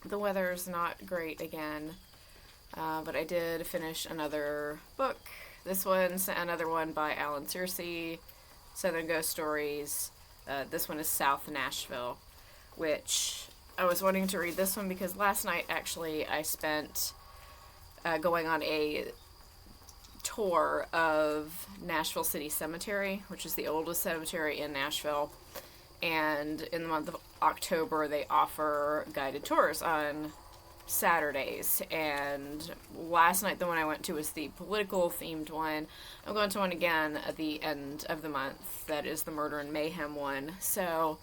the weather's not great again. But I did finish another book. This one's another one by Alan Sircy, Southern Ghost Stories. This one is South Nashville, which I was wanting to read this one because last night, actually, I spent going on a tour of Nashville City Cemetery, which is the oldest cemetery in Nashville. And in the month of October, they offer guided tours on Saturdays. And last night, the one I went to was the political themed one. I'm going to one again at the end of the month. That is the Murder and Mayhem one. So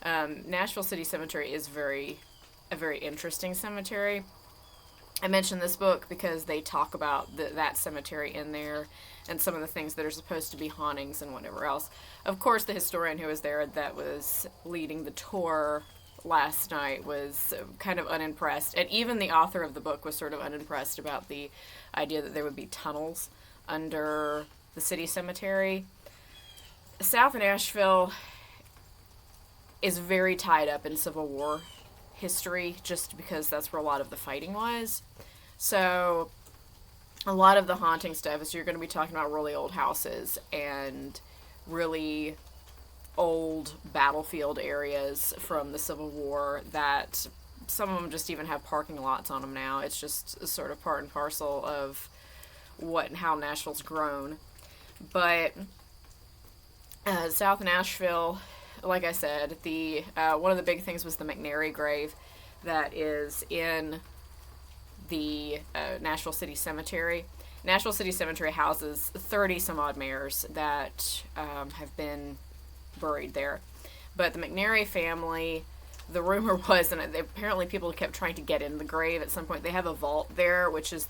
Nashville City Cemetery is a very interesting cemetery. I mentioned this book because they talk about that cemetery in there and some of the things that are supposed to be hauntings and whatever else. Of course, the historian who was there that was leading the tour last night was kind of unimpressed. And even the author of the book was sort of unimpressed about the idea that there would be tunnels under the city cemetery. South Nashville is very tied up in Civil War history just because that's where a lot of the fighting was. So a lot of the haunting stuff is you're going to be talking about really old houses and really old battlefield areas from the Civil War that some of them just even have parking lots on them now. It's just sort of part and parcel of what and how Nashville's grown. But South Nashville, like I said, the one of the big things was the McNary grave that is in the Nashville City Cemetery. Nashville City Cemetery houses 30 some odd mayors that have been buried there. But the McNary family, the rumor was, and apparently people kept trying to get in the grave at some point. They have a vault there, which is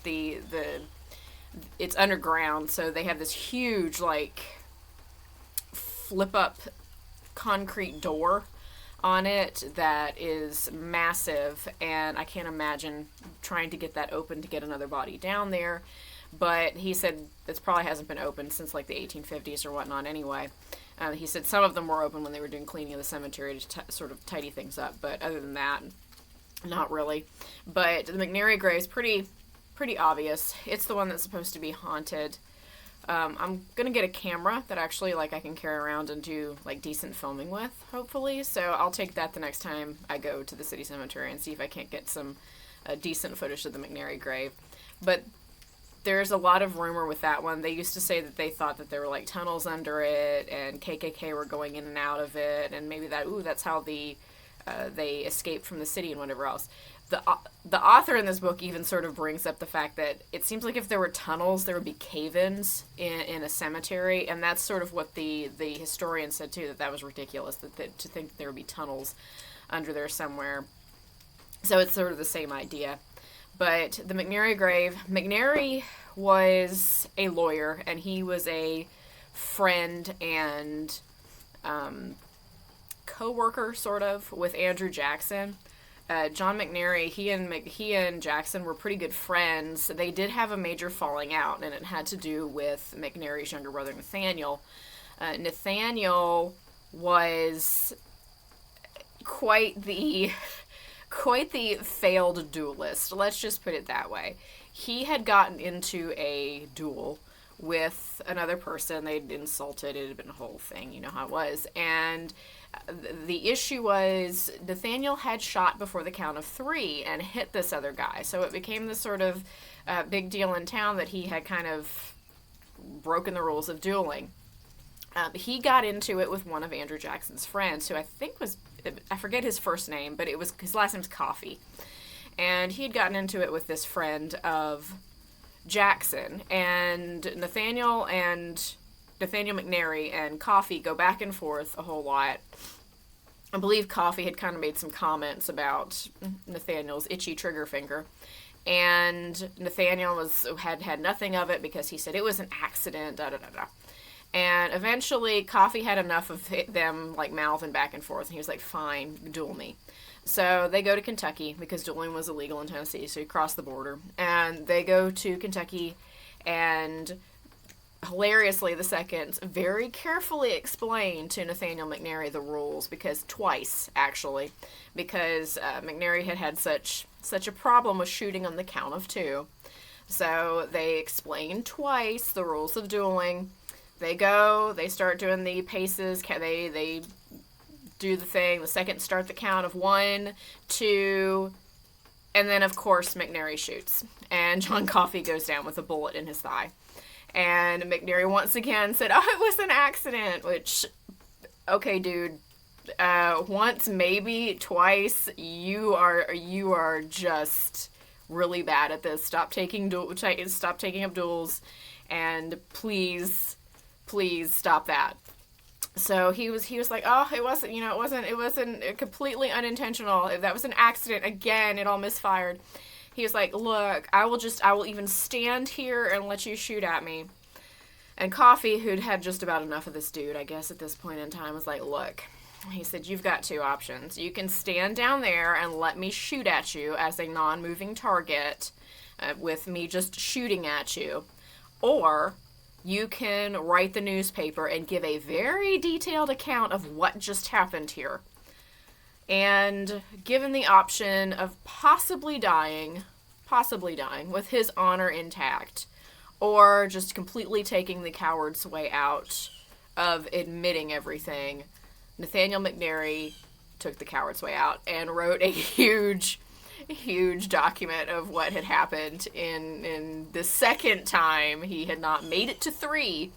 it's underground, so they have this huge, like, flip up concrete door on it that is massive, and I can't imagine trying to get that open to get another body down there. But he said this probably hasn't been opened since like the 1850s or whatnot anyway. He said some of them were open when they were doing cleaning of the cemetery to sort of tidy things up, but other than that, not really. But the McNary grave is pretty obvious. It's the one that's supposed to be haunted. I'm gonna get a camera that actually I can carry around and do decent filming with, hopefully. So I'll take that the next time I go to the city cemetery and see if I can't get some decent footage of the McNary grave. But there's a lot of rumor with that one. They used to say that they thought that there were tunnels under it and KKK were going in and out of it, and maybe that's how they escaped from the city and whatever else. The author in this book even sort of brings up the fact that it seems like if there were tunnels, there would be cave-ins in a cemetery, and that's sort of what the historian said too, that was ridiculous, to think that there would be tunnels under there somewhere. So it's sort of the same idea. But the McNary grave, McNary was a lawyer, and he was a friend and co-worker, sort of, with Andrew Jackson. John McNary, he and Jackson were pretty good friends. They did have a major falling out, and it had to do with McNary's younger brother, Nathaniel. Nathaniel was quite the failed duelist. Let's just put it that way. He had gotten into a duel with another person. They'd insulted. It had been a whole thing. You know how it was. And the issue was Nathaniel had shot before the count of 3 and hit this other guy. So it became this sort of big deal in town that he had kind of broken the rules of dueling. He got into it with one of Andrew Jackson's friends, who I think I forget his first name, but his last name's Coffee. And he had gotten into it with this friend of Jackson. And Nathaniel McNary and Coffee go back and forth a whole lot. I believe Coffee had kind of made some comments about Nathaniel's itchy trigger finger. And Nathaniel had nothing of it because he said it was an accident, da-da-da-da. And eventually, Coffee had enough of them, mouthing back and forth, and he was like, fine, duel me. So they go to Kentucky, because dueling was illegal in Tennessee, so you cross the border. And they go to Kentucky, and hilariously, the seconds very carefully explained to Nathaniel McNary the rules, because twice, actually, because McNary had such a problem with shooting on the count of 2. So they explained twice the rules of dueling. They start doing the paces, they do the thing, the seconds start the count of 1, 2, and then, of course, McNary shoots. And John Coffey goes down with a bullet in his thigh. And McNary once again said, "Oh, it was an accident," which, okay, dude, once, maybe twice, you are just really bad at this. Stop taking up duels, and please stop that. So he was like, "Oh, it wasn't completely unintentional. If that was an accident, again, it all misfired." He was like, "Look, I will even stand here and let you shoot at me." And Coffey, who'd had just about enough of this dude, I guess at this point in time, was like, "Look," he said, "you've got 2 options. You can stand down there and let me shoot at you as a non-moving target, with me just shooting at you, or you can write the newspaper and give a very detailed account of what just happened here." And given the option of possibly dying with his honor intact, or just completely taking the coward's way out of admitting everything, Nathaniel McNary took the coward's way out and wrote a huge document of what had happened in the second time he had not made it to 3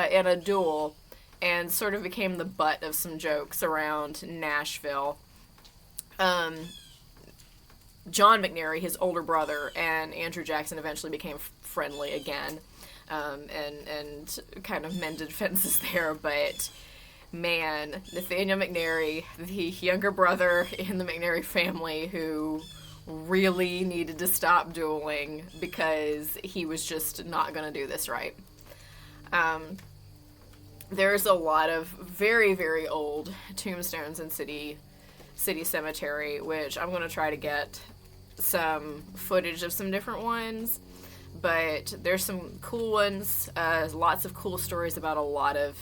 in a duel, and sort of became the butt of some jokes around Nashville. John McNary, his older brother, and Andrew Jackson eventually became friendly again, and kind of mended fences there, but man, Nathaniel McNary, the younger brother in the McNary family, who really needed to stop dueling because he was just not going to do this right. There's a lot of very, very old tombstones in City Cemetery, which I'm going to try to get some footage of some different ones, but there's some cool ones, lots of cool stories about a lot of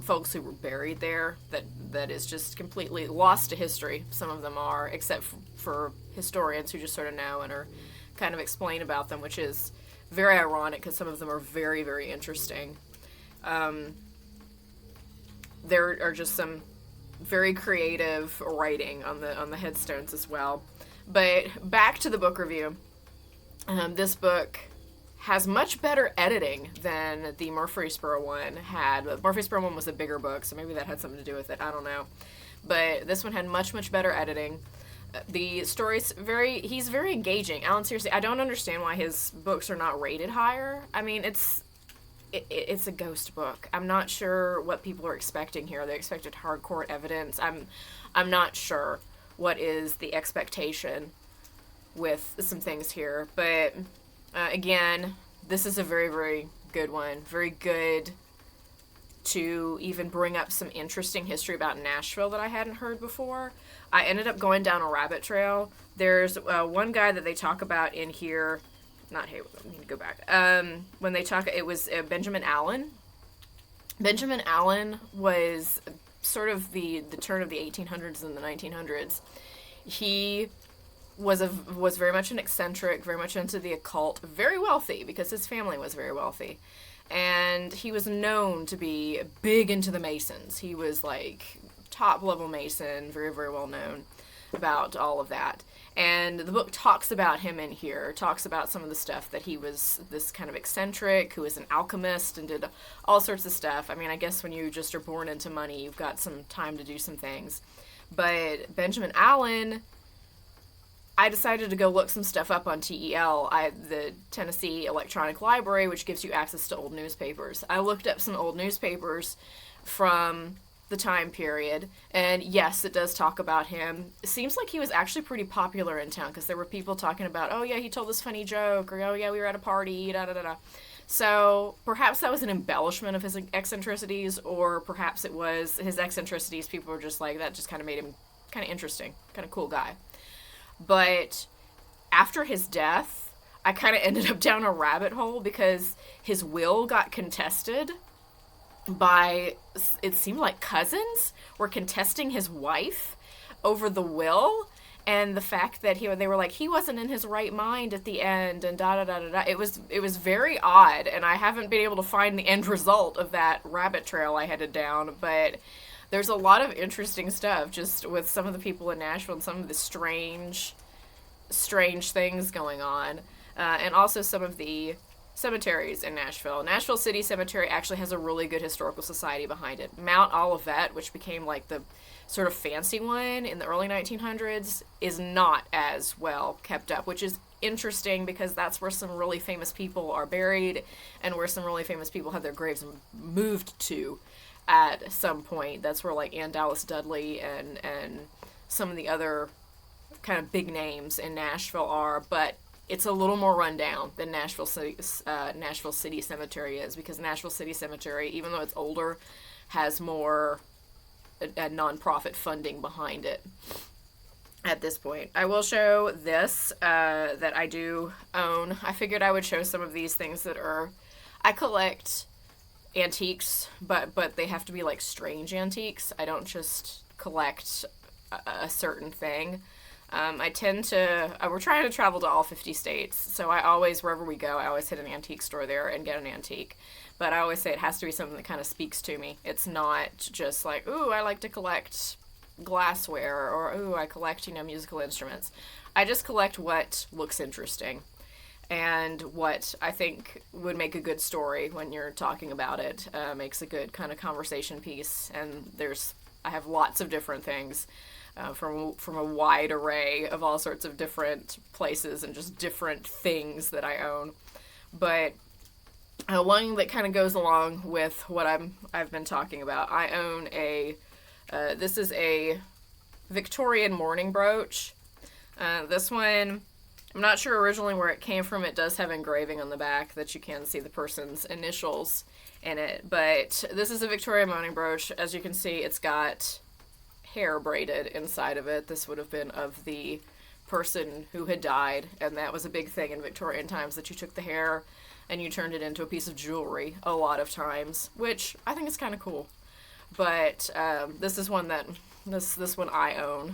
folks who were buried there that is just completely lost to history. Some of them are, except for historians who just sort of know and are kind of explain about them, which is very ironic because some of them are very, very interesting. There are just some very creative writing on the headstones as well. But back to the book review. This book has much better editing than the Murfreesboro one had. The Murfreesboro one was a bigger book, so maybe that had something to do with it. I don't know. But this one had much, much better editing. The story's he's very engaging. Alan Sircy, I don't understand why his books are not rated higher. I mean, it's a ghost book. I'm not sure what people are expecting here. They expected hardcore evidence. I'm not sure what is the expectation with some things here. But again, this is a very, very good one. Very good to even bring up some interesting history about Nashville that I hadn't heard before. I ended up going down a rabbit trail. There's one guy that they talk about in here. Not Haywood. I need to go back. When they talk, it was Benjamin Allen. Benjamin Allen was sort of the turn of the 1800s and the 1900s. He was very much an eccentric, very much into the occult, very wealthy because his family was very wealthy. And he was known to be big into the Masons. He was like top level Mason, very, very well known about all of that. And the book talks about him in here, talks about some of the stuff that he was this kind of eccentric, who was an alchemist and did all sorts of stuff. I mean, I guess when you just are born into money, you've got some time to do some things. But Benjamin Allen, I decided to go look some stuff up on TEL, the Tennessee Electronic Library, which gives you access to old newspapers. I looked up some old newspapers from the time period, and yes, it does talk about him. It seems like he was actually pretty popular in town, because there were people talking about, oh yeah, he told this funny joke, or oh yeah, we were at a party, da-da-da-da. So perhaps that was an embellishment of his eccentricities, or perhaps it was his eccentricities. People were just like, that just kind of made him kind of interesting, kind of cool guy. But after his death, I kind of ended up down a rabbit hole because his will got contested by, it seemed like cousins were contesting his wife over the will, and the fact that they were like, he wasn't in his right mind at the end, and da da da da da. It was very odd, and I haven't been able to find the end result of that rabbit trail I headed down, but there's a lot of interesting stuff just with some of the people in Nashville and some of the strange things going on, and also some of the cemeteries in Nashville. Nashville City Cemetery actually has a really good historical society behind it. Mount Olivet, which became like the sort of fancy one in the early 1900s, is not as well kept up, which is interesting because that's where some really famous people are buried and where some really famous people have their graves moved to at some point. That's where like Ann Dallas Dudley and some of the other kind of big names in Nashville are, but it's a little more rundown than Nashville City Cemetery is, because Nashville City Cemetery, even though it's older, has more nonprofit funding behind it at this point. I will show this that I do own. I figured I would show some of these things that are, I collect antiques, but they have to be like strange antiques. I don't just collect a certain thing. I tend to, we're trying to travel to all 50 states, so I always, wherever we go, I always hit an antique store there and get an antique. But I always say it has to be something that kind of speaks to me. It's not just like, ooh, I like to collect glassware, or ooh, I collect, musical instruments. I just collect what looks interesting and what I think would make a good story when you're talking about it. Makes a good kind of conversation piece, and I have lots of different things. From a wide array of all sorts of different places and just different things that I own. But one that kind of goes along with what I've been talking about, I own this is a Victorian mourning brooch. This one, I'm not sure originally where it came from. It does have engraving on the back that you can see the person's initials in it. But this is a Victorian mourning brooch. As you can see, it's got hair braided inside of it. This would have been of the person who had died, and that was a big thing in Victorian times, that you took the hair and you turned it into a piece of jewelry a lot of times, which I think is kind of cool. But this is one that this one I own.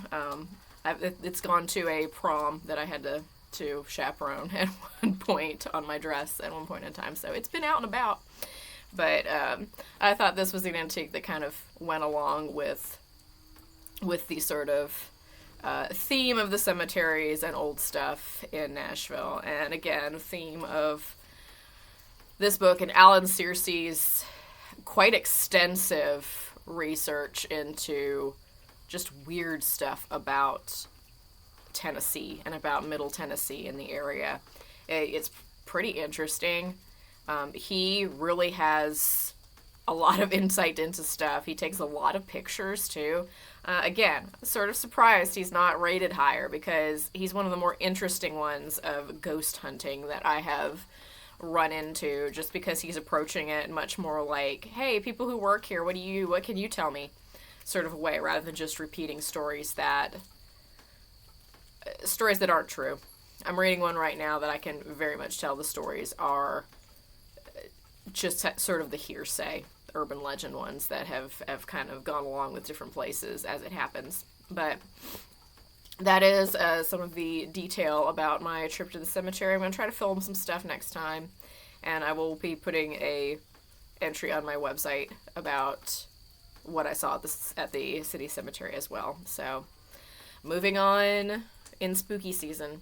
It's gone to a prom that I had to chaperone at one point on my dress at one point in time, so it's been out and about. But I thought this was an antique that kind of went along with the sort of theme of the cemeteries and old stuff in Nashville. And again, theme of this book and Alan Sircy's quite extensive research into just weird stuff about Tennessee and about Middle Tennessee in the area. It's pretty interesting. He really has a lot of insight into stuff. He takes a lot of pictures too. Again, sort of surprised he's not rated higher, because he's one of the more interesting ones of ghost hunting that I have run into, just because he's approaching it much more like, hey, people who work here, what can you tell me, sort of a way, rather than just repeating stories that aren't true. I'm reading one right now that I can very much tell the stories are just sort of the hearsay, urban legend ones that have kind of gone along with different places as it happens. But that is some of the detail about my trip to the cemetery. I'm going to try to film some stuff next time, and I will be putting a entry on my website about what I saw at the city cemetery as well. So, moving on in spooky season.